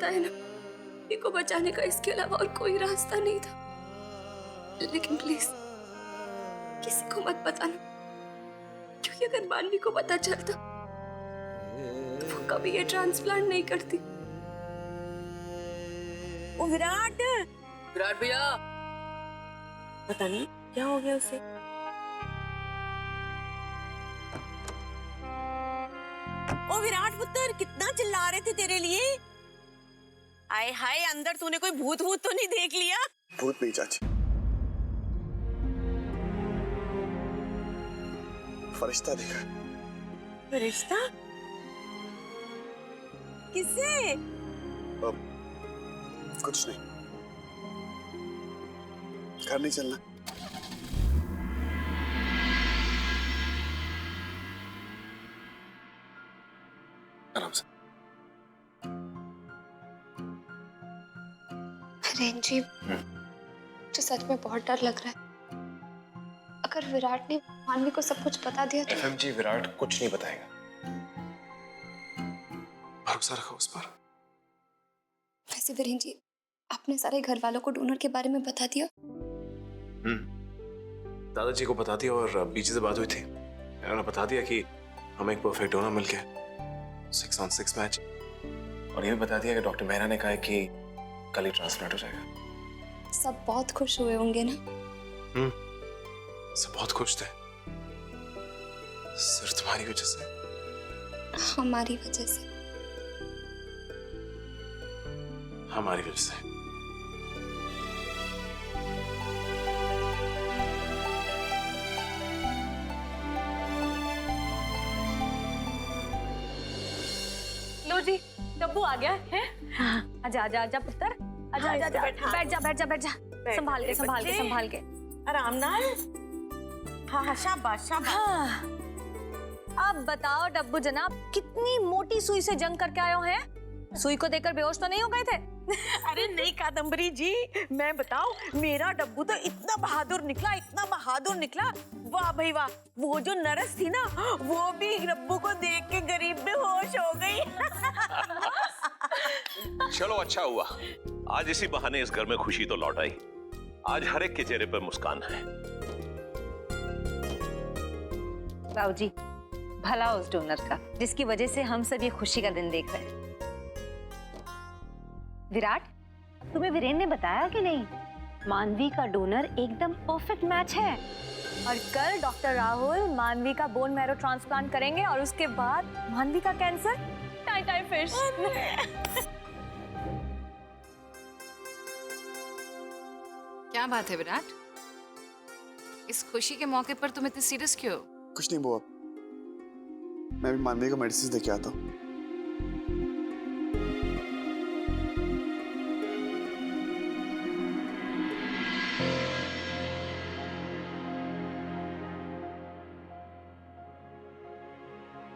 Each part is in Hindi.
पता है ना, मानवी को बचाने का इसके अलावा और कोई रास्ता नहीं था। लेकिन प्लीज किसी को मत बताना, क्योंकि अगर मानवी को पता चलता तो वो कभी ये ट्रांसप्लांट नहीं करती। ओ विराट भैया, पता नहीं क्या हो गया उसे। ओ विराट पुत्र, कितना चिल्ला रहे थे तेरे लिए। हाय हाय, अंदर तूने कोई भूत भूत तो नहीं देख लिया? भूत नहीं चाची, फरिश्ता देखा। फरिश्ता? किससे? कुछ नहीं, घर नहीं चलना? आराम से। वीरेन जी, मुझे सच में बहुत डर लग रहा है। अगर विराट ने मानवी को सब कुछ बता दिया तो। एफएम जी, विराट कुछ नहीं बताएगा, भरोसा रखो उस पर। वैसे वीरेन जी, आपने सारे घर वालों को डोनर के बारे में बता दिया? दादाजी को बता दिया और बीजी से बात हुई थी, उन्होंने बता दिया कि हमें एक परफेक्ट डोनर मिल गया, 6 on 6 मैच। और ये भी बता दिया कि डॉक्टर मेहरा ने कहा है कि कल ही ट्रांसप्लांट हो जाएगा। सब बहुत खुश हुए होंगे ना? सब बहुत खुश थे, सिर्फ तुम्हारी वजह से। हमारी वजह से? हमारी वजह से। लो जी, डब्बू आ गया है। आजा आजा आजा पुत्र, आजा आजा आजा, बैठ जा बैठ जा बैठ जा, संभाल के संभाल के संभाल के, आराम नाल। हाँ शाबाश शाबाश। हाँ। अब बताओ डब्बू जनाब, कितनी मोटी सुई से जंग करके आए हो हैं? सुई को देखकर बेहोश तो नहीं हो गए थे? अरे नहीं कादम्बरी जी, मैं बताऊं, मेरा डब्बू तो इतना बहादुर निकला, इतना बहादुर निकला, वाह भाई वाह। वो जो नर्स थी ना, वो भी डब्बू को देख के गरीब बेहोश हो गई। चलो अच्छा हुआ, आज इसी बहाने इस घर में खुशी तो लौट आई। आज हर एक के चेहरे पर मुस्कान है। राव जी, भला उस डोनर का जिसकी वजह से हम सब ये खुशी का दिन देख रहे हैं। विराट, तुम्हें वीरेन ने बताया कि नहीं, मानवी का डोनर एकदम परफेक्ट मैच है। और कल डॉक्टर राहुल मानवी का बोन मैरो ट्रांसप्लांट करेंगे और उसके बाद मानवी का कैंसर टाई टाई फिश। क्या बात है विराट, इस खुशी के मौके पर तुम इतने सीरियस क्यों? कुछ नहीं बुआ, मैं भी मानवी को मेडिसिन दे के आता हूँ।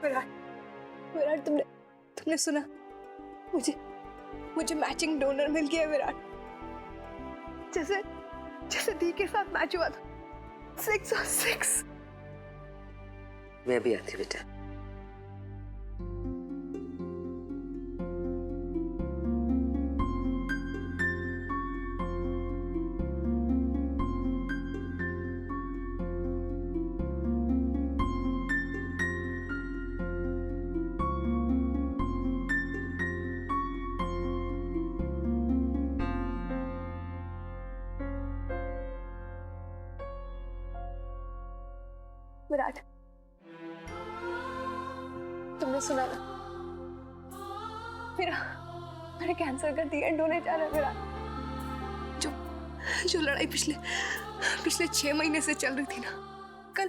विराट, तुमने सुना? मुझे मैचिंग डोनर मिल गया विराट। जैसे दी के साथ मैच हुआ था, 6 on 6। मैं भी आती बेटा। विराट, तुमने सुना ना? मेरे कैंसर का दी एंड होने जा रहा है विराट। जो लड़ाई पिछले 6 महीने से चल रही थी ना, कल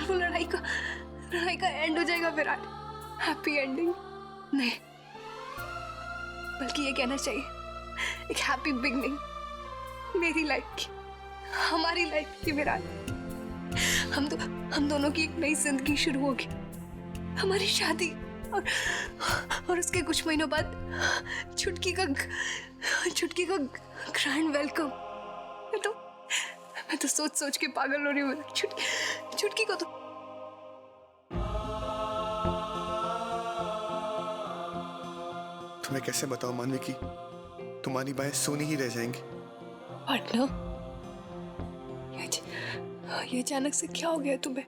वो लड़ाई का एंड हो जाएगा विराट। हैप्पी एंडिंग नहीं, बल्कि ये कहना चाहिए एक हैप्पी बिगनिंग, मेरी लाइफ की, हमारी लाइफ की विराट। हम दोनों की एक नई जिंदगी शुरू होगी, हमारी शादी और उसके कुछ महीनों बाद छुटकी का ग्रैंड वेलकम। मैं तो सोच के पागल हो रही हूँ। छुटकी को तो मैं कैसे बताऊं मानवी की तुम्हारी बाहें सोनी ही रह जाएंगी। पार्टनर, ये अचानक से क्या हो गया तुम्हें?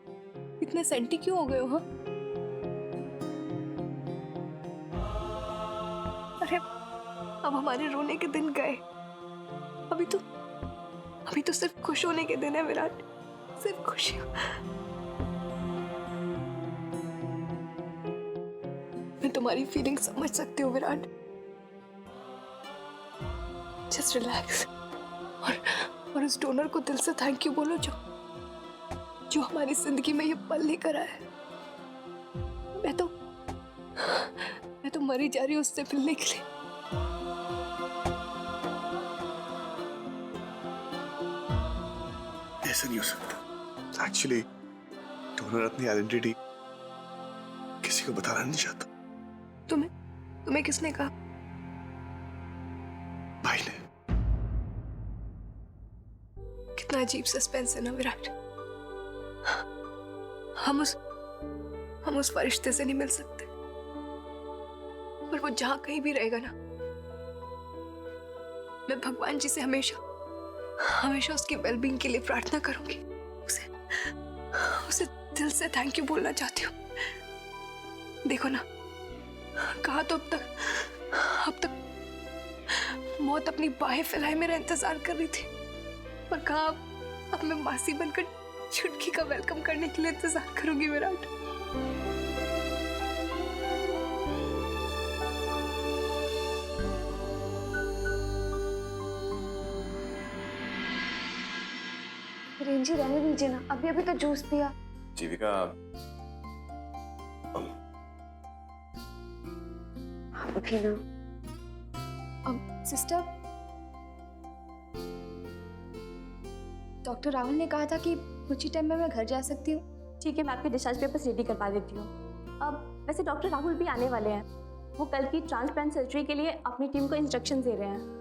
इतने सेंटी क्यों हो गए हो? हाँ, अरे अब हमारे रोने के दिन गए। अभी तो सिर्फ खुश होने के दिन है विराट, सिर्फ खुशी। मैं तुम्हारी फीलिंग समझ सकती हूँ विराट। जस्ट रिलैक्स और उस डोनर को दिल से थैंक यू बोलो जो हमारी जिंदगी में ये पल लेकर आया है। मैं तो मरी जा रही हूँ उससे मिलने के लिए। ऐसा नहीं हो सकता। एक्चुअली डोनर अपनी आइडेंटिटी किसी को बताना नहीं चाहता। तुम्हें किसने कहा? भाई ने। कितना अजीब सस्पेंस है ना विराट। हम उस फरिश्ते से नहीं मिल सकते, पर वो जहां कहीं भी रहेगा ना, मैं भगवान जी से हमेशा उसकी वेलबींग के लिए प्रार्थना करूंगी। उसे दिल से थैंक यू बोलना चाहती हूँ। देखो ना, कहा तो अब तक मौत अपनी बाहें फैलाए मेरा इंतजार कर रही थी, पर कहा अब मैं मासी बनकर छुटकी का वेलकम करने के लिए इंतजार करूंगी विराट। रेंजी रहने दीजिए ना, अभी तो जूस पिया। जीविका, अभी ना। अब सिस्टर, डॉक्टर राहुल ने कहा था कि कुछ ही टाइम में मैं घर जा सकती हूँ। ठीक है, मैं आपके डिस्चार्ज पेपर्स रेडी करवा देती हूँ। अब वैसे डॉक्टर राहुल भी आने वाले हैं, वो कल की ट्रांसप्लांट सर्जरी के लिए अपनी टीम को इंस्ट्रक्शन दे रहे हैं।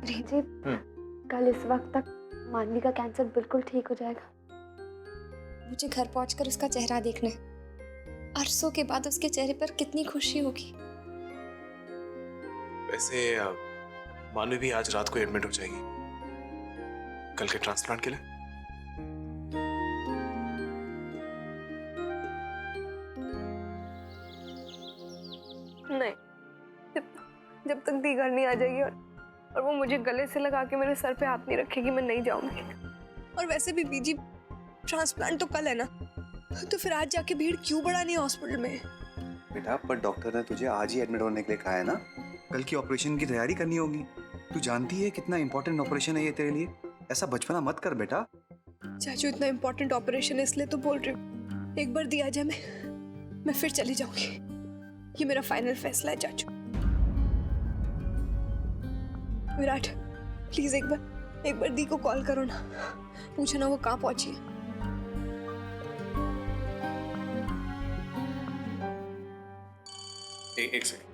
रेंजी, कल इस वक्त तक मानवी का कैंसर बिल्कुल ठीक हो जाएगा। मुझे घर पहुंचकर उसका चेहरा देखना है। अरसों के बाद उसके चेहरे पर कितनी खुशी होगी। वैसे मानवी भी आज रात को एडमिट हो जाएगी कल के ट्रांसप्लांट के लिए। नहीं, जब तक दी घर नहीं आ जाएगी और वो मुझे गले से लगा के मेरे सर पे हाथ नहीं रखेगी, मैं नहीं जाऊंगी। और वैसे भी बीजी, ट्रांसप्लांट तो कल है ना, तो फिर आज जाके भीड़ क्यों बढ़ानी है हॉस्पिटल में? बेटा, पर डॉक्टर ने तुझे आज ही एडमिट होने के लिए कहा है ना। कल की ऑपरेशन की तैयारी करनी होगी। तू जानती है कितना इंपॉर्टेंट ऑपरेशन है ये तेरे लिए। ऐसा बचपना मत कर बेटा। चाचू, इतना इंपॉर्टेंट ऑपरेशन है इसलिए तो बोल रही हूँ। एक बार दी आ जाए मैं फिर चली जाऊंगी। ये मेरा फाइनल फैसला है चाचू। विराट, प्लीज एक बार दी को कॉल करो ना, पूछना वो कहाँ पहुंची है। एक सेकंड।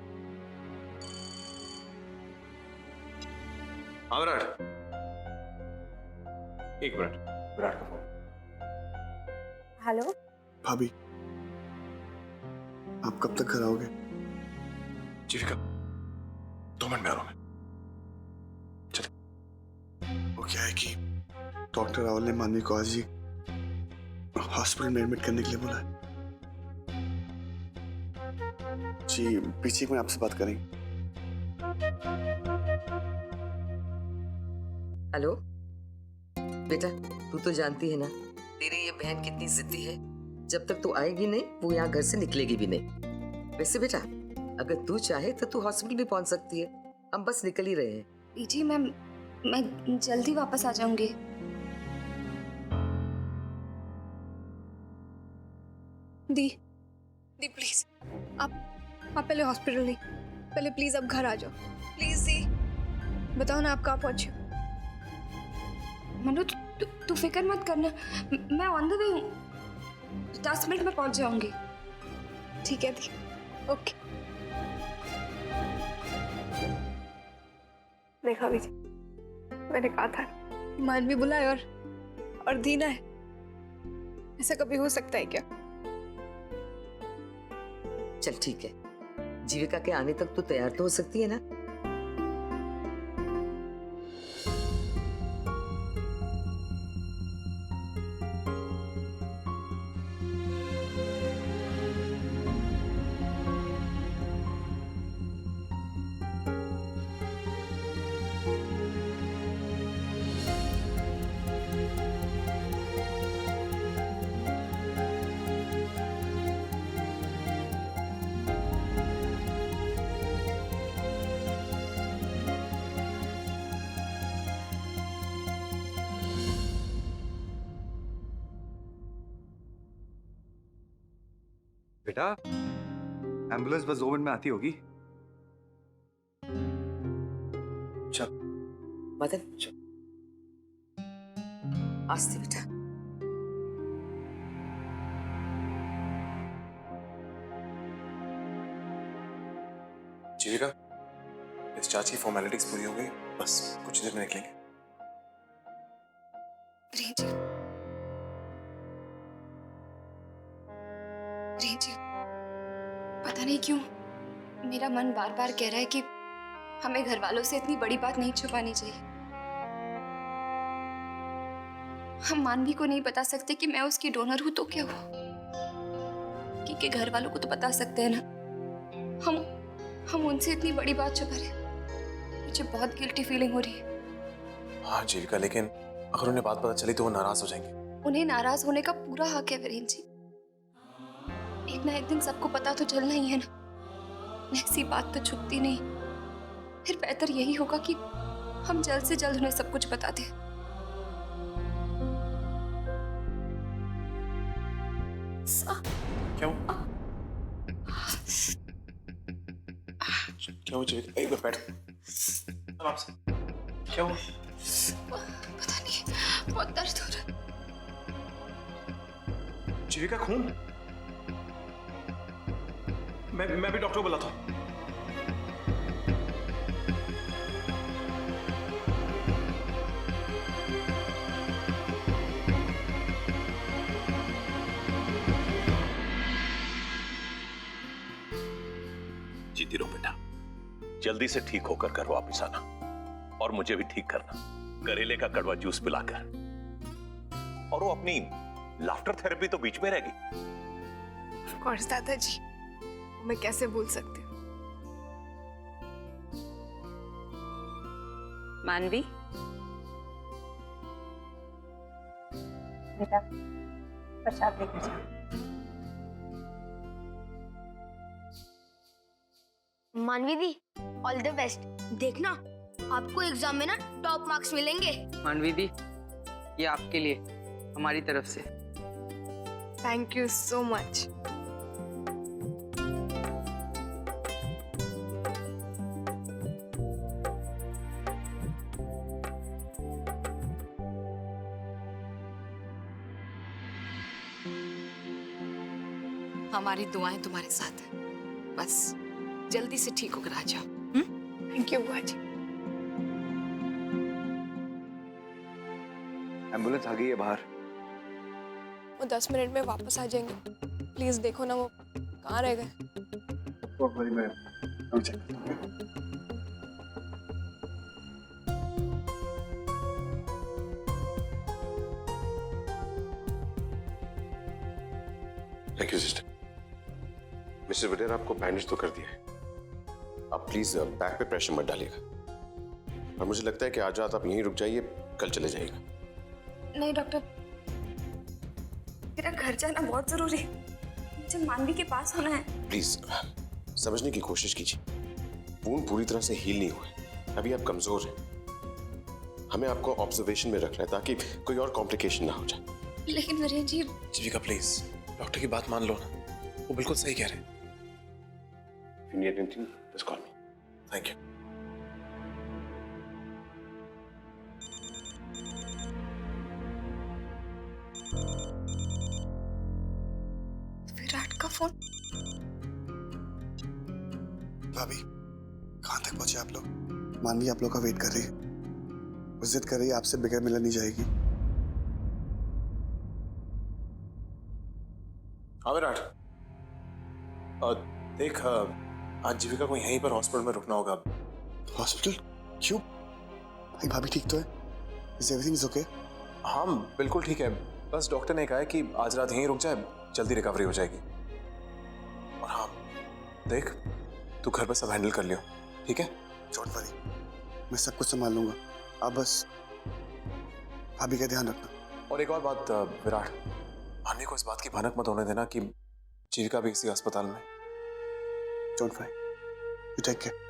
हाँ विराट, एक मिनट। विराट का फोन। हेलो भाभी, आप कब तक घर आओगे? जीविका, 2 मिनट में आ रहा हूं मैं। वो क्या है कि डॉक्टर राहुल ने मानवी को आज ही हॉस्पिटल में एडमिट करने के लिए बोला है। जी, पीछे में आपसे बात करेंगे। हेलो बेटा, तू तो जानती है ना तेरी ये बहन कितनी जिद्दी है। जब तक तू आएगी नहीं वो यहाँ घर से निकलेगी भी नहीं। वैसे बेटा, अगर तू चाहे तो तू हॉस्पिटल भी पहुंच सकती है। हम बस निकल ही रहे हैं। जी, मैं जल्दी वापस आ जाऊंगी। दी प्लीज, आप पहले हॉस्पिटल नहीं, पहले प्लीज अब घर आ जाओ प्लीज। दी, बताओ ना आप कहाँ पहुंचे? मनु, तू फिक्र मत करना, मैं ऑन द वे हूँ। 10 मिनट में पहुंच जाऊंगी। ठीक है दी, ओके। देखा विजय, मैंने कहा था मानवी बुलाए और दीना है। ऐसा कभी हो सकता है क्या? चल ठीक है, जीविका के आने तक तो तैयार तो हो सकती है ना? बेटा, एम्बुलेंस बस 2 मिनट में आती होगी। मदन, आस्ते बेटा। जीविका, डिस्चार्ज की फॉर्मेलिटीज पूरी हो गई, बस कुछ देर में निकलेंगे। रेंजी, रेंजी, पता नहीं क्यों मेरा मन बार बार कह रहा है कि हमें घर वालों से इतनी बड़ी बात नहीं छुपानी चाहिए। हम मानवी को नहीं बता सकते कि मैं उसकी डोनर हूं तो क्या हुआ, क्योंकि घर वालों को तो बता सकते हैं ना। हम उनसे इतनी बड़ी बात छुपा रहे। मुझे बहुत गिल्टी फीलिंग हो रही है। हाँ जीविका, लेकिन अगर उन्हें बात पता चली तो वो नाराज हो जाएंगे। उन्हें नाराज होने का पूरा हक है वीरेन जी। एक ना एक दिन सबको पता तो चलना ही है ना। ऐसी बात तो छुपती नहीं। फिर बेहतर यही होगा कि हम जल्द से जल्द उन्हें सब कुछ बता दें। क्यों? क्या हुआ जीविका? एक बार बैठ। आराम से। क्या हुआ? पता नहीं, बहुत दर्द हो रहा है। जीविका, खून? मैं भी डॉक्टर को बुलाता हूँ। जीती रहो बेटा, जल्दी से ठीक होकर घर वापस आना और मुझे भी ठीक करना, करेले का कड़वा जूस पिलाकर। और वो अपनी लाफ्टर थेरेपी तो बीच में रहेगी। ऑफ कोर्स दादाजी, मैं कैसे भूल सकती हूँ। मानवी, बेटा प्रसाद लेकर जा। मानवी दी, ऑल द बेस्ट। देखना आपको एग्जाम में ना टॉप मार्क्स मिलेंगे। मानवी दी, ये आपके लिए हमारी तरफ से। Thank you so much. हमारी दुआएं तुम्हारे साथ हैं। बस जल्दी से ठीक होकर आ जाओ। थैंक यू बुआ जी। एम्बुलेंस आ गई है बाहर। वो 10 मिनट में वापस आ जाएंगे। प्लीज देखो ना वो कहाँ रह गए। Thank you sister. मिस्टर वडेरा, आपको बैंडेज तो कर दिया है। आप प्लीज बैक पे प्रेशर मत डालिएगा। और मुझे लगता है कि आज रात आप यहीं रुक जाइए, कल चले जाइएगा। नहीं डॉक्टर, मेरा घर जाना बहुत जरूरी है। मुझे मानवी के पास होना है। प्लीज समझने की कोशिश कीजिए। वुंड पूरी तरह से हील नहीं हुआ है, अभी आप कमजोर हैं। हमें आपको ऑब्जर्वेशन में रखना है ताकि कोई और कॉम्प्लिकेशन ना हो जाए। लेकिन वीरेन जी, जीविका प्लीज डॉक्टर की बात मान लो ना, वो बिल्कुल सही कह रहे हैं। If you need anything, just call me. Thank you. Virat का फोन। भाभी, कहाँ तक पहुंचे आप लोग? मानवी आप लोग का वेट कर रही है, वो जिद कर रही है आपसे बगैर मिलने नहीं जाएगी। हाँ विराट, देख आज जीविका को यहीं पर हॉस्पिटल में रुकना होगा। हॉस्पिटल? क्यों? भाई भाभी ठीक तो है? Is everything okay? हाँ बिल्कुल ठीक है, बस डॉक्टर ने कहा है कि आज रात यहीं रुक जाए, जल्दी रिकवरी हो जाएगी। और हाँ देख, तू घर पर सब हैंडल कर लियो, ठीक है? डोंट वरी, मैं सब कुछ संभाल लूंगा, आप बस भाभी का ध्यान रखना। और एक और बात विराट, मानवी को इस बात की भनक मत होने देना कि जीविका भी इसी अस्पताल में। Don't worry, you take care.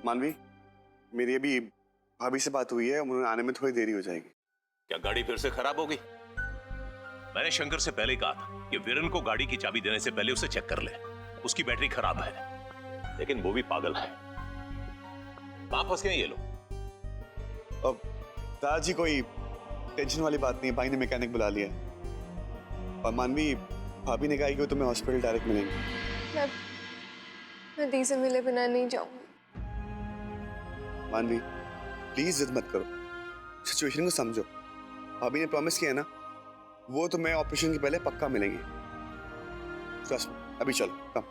Manvi, मेरी अभी भाभी से बात हुई है, उन्होंने आने में थोड़ी देरी हो जाएगी। क्या गाड़ी फिर से खराब हो गई? मैंने शंकर से पहले कहा था कि वीरन को गाड़ी की चाबी देने से पहले उसे चेक कर ले, उसकी बैटरी खराब है, लेकिन वो भी पागल है। कहां फंस गए ये लोग? अब दादाजी कोई टेंशन वाली बात नहीं है, भाई ने मैकेनिक बुला लिया है। और मानवी, भाभी ने कहा कि वो तुम्हें हॉस्पिटल डायरेक्ट मिलेंगे। मैं दी से मिले बिना नहीं जाऊंगी। मानवी प्लीज जिद मत करो, सिचुएशन को समझो। भाभी ने प्रॉमिस किया ना, वो तुम्हें ऑपरेशन के पहले पक्का मिलेंगे। ट्रस्ट मी, अभी चलो कम।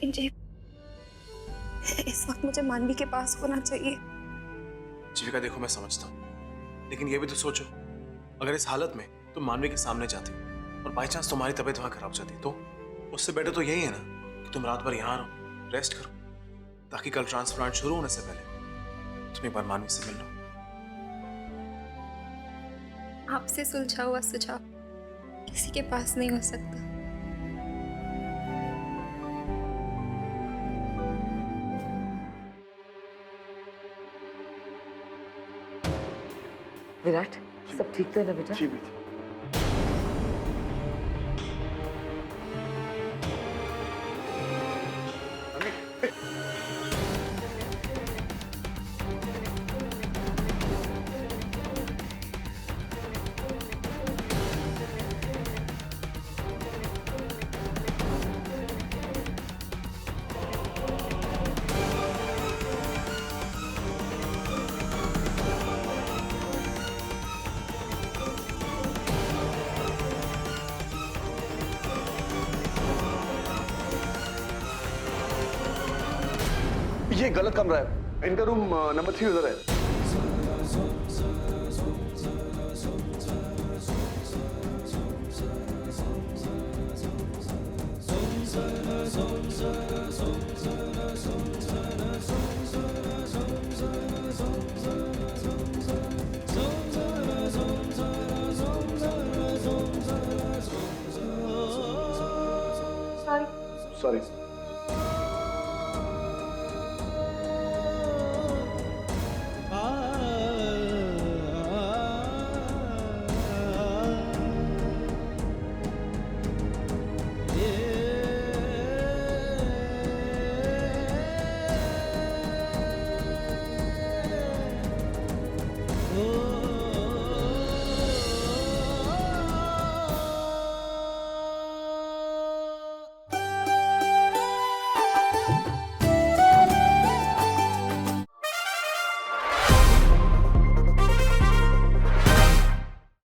जी, इस वक्त मुझे मानवी के पास होना चाहिए। जीविका देखो, मैं समझता हूँ, लेकिन ये भी तो सोचो, अगर इस हालत में तुम मानवी के सामने जाती और बाई चांस तुम्हारी तबीयत वहां खराब जाती, तो उससे बेटर तो यही है ना कि तुम रात भर यहाँ रहो, रेस्ट करो, ताकि कल ट्रांसप्लांट शुरू होने से पहले तुम एक बार मानवी से मिल लो। आपसे सुलझा हुआ सुझाव किसी के पास नहीं हो सकता। विराट, सब ठीक तो है ना बेटा? जी बेटा। ये गलत कमरा है, इनका रूम नंबर 3 उधर है। सॉरी।